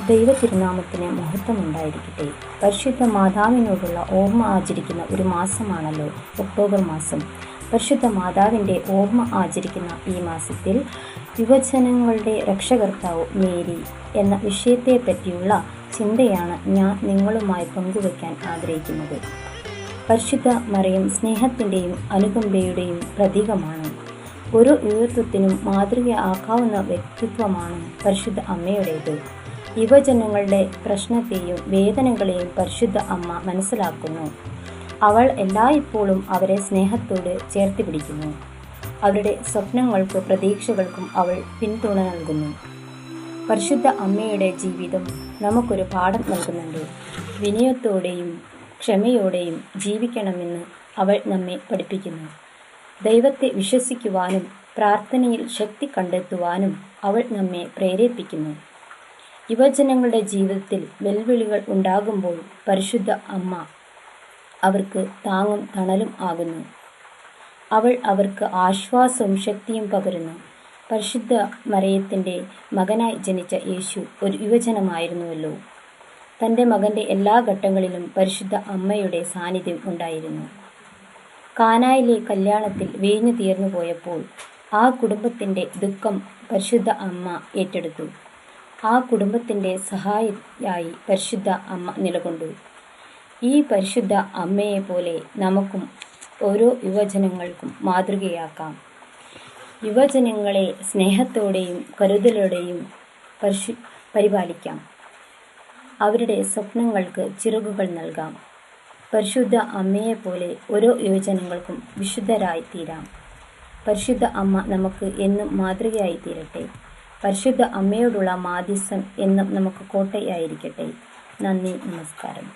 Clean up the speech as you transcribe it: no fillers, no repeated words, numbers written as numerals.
ദൈവ തിരുനാമത്തിന് മഹത്വമുണ്ടായിരിക്കട്ടെ. പരിശുദ്ധ മാതാവിനോടുള്ള ഓർമ്മ ആചരിക്കുന്ന ഒരു മാസമാണല്ലോ ഒക്ടോബർ മാസം. പരിശുദ്ധ മാതാവിൻ്റെ ഓർമ്മ ആചരിക്കുന്ന ഈ മാസത്തിൽ യുവജനങ്ങളുടെ രക്ഷകർത്താവ് മേരി എന്ന വിഷയത്തെപ്പറ്റിയുള്ള ചിന്തയാണ് ഞാൻ നിങ്ങളുമായി പങ്കുവയ്ക്കാൻ ആഗ്രഹിക്കുന്നത്. പരിശുദ്ധ മറിയം സ്നേഹത്തിൻ്റെയും അനുകമ്പയുടെയും പ്രതീകമാണ്. ഒരു യുവത്വത്തിനും മാതൃകയാക്കാവുന്ന വ്യക്തിത്വമാണ് പരിശുദ്ധ അമ്മയുടേത്. യുവജനങ്ങളുടെ പ്രശ്നത്തെയും വേദനകളെയും പരിശുദ്ധ അമ്മ മനസ്സിലാക്കുന്നു. അവൾ എല്ലായ്പ്പോഴും അവരെ സ്നേഹത്തോട് ചേർത്ത് പിടിക്കുന്നു. അവരുടെ സ്വപ്നങ്ങൾക്കും പ്രതീക്ഷകൾക്കും അവൾ പിന്തുണ നൽകുന്നു. പരിശുദ്ധ അമ്മയുടെ ജീവിതം നമുക്കൊരു പാഠം നൽകുന്നുണ്ട്. വിനയത്തോടെയും ക്ഷമയോടെയും ജീവിക്കണമെന്ന് അവൾ നമ്മെ പഠിപ്പിക്കുന്നു. ദൈവത്തെ വിശ്വസിക്കുവാനും പ്രാർത്ഥനയിൽ ശക്തി കണ്ടെത്തുവാനും അവൾ നമ്മെ പ്രേരിപ്പിക്കുന്നു. യുവജനങ്ങളുടെ ജീവിതത്തിൽ വെല്ലുവിളികൾ ഉണ്ടാകുമ്പോൾ പരിശുദ്ധ അമ്മ അവർക്ക് താങ്ങും തണലും ആകുന്നു. അവൾ അവർക്ക് ആശ്വാസവും ശക്തിയും പകരുന്നു. പരിശുദ്ധ മറിയത്തിൻ്റെ മകനായി ജനിച്ച യേശു ഒരു യുവജനമായിരുന്നുവല്ലോ. തൻ്റെ മകൻ്റെ എല്ലാ ഘട്ടങ്ങളിലും പരിശുദ്ധ അമ്മയുടെ സാന്നിധ്യം ഉണ്ടായിരുന്നു. കാനായിലെ കല്യാണത്തിൽ വീഞ്ഞു തീർന്നു പോയപ്പോൾ ആ കുടുംബത്തിൻ്റെ ദുഃഖം പരിശുദ്ധ അമ്മ ഏറ്റെടുത്തു. ആ കുടുംബത്തിൻ്റെ സഹായിയായി പരിശുദ്ധ അമ്മ നിലകൊണ്ടു. ഈ പരിശുദ്ധ അമ്മയെപ്പോലെ നമുക്കും ഓരോ യുവജനങ്ങൾക്കും മാതൃകയാക്കാം. യുവജനങ്ങളെ സ്നേഹത്തോടെയും കരുതലോടെയും പരിപാലിക്കാം. അവരുടെ സ്വപ്നങ്ങൾക്ക് ചിറകുകൾ നൽകാം. പരിശുദ്ധ അമ്മയെപ്പോലെ ഓരോ യുവജനങ്ങൾക്കും വിശുദ്ധരായി തീരാം. പരിശുദ്ധ അമ്മ നമുക്ക് എന്നും മാതൃകയായി തീരട്ടെ. പരിശുദ്ധ അമ്മയോടുള്ള മാധ്യസ്ഥം എന്നും നമുക്ക് കോട്ടയായിരിക്കട്ടെ. നന്ദി, നമസ്കാരം.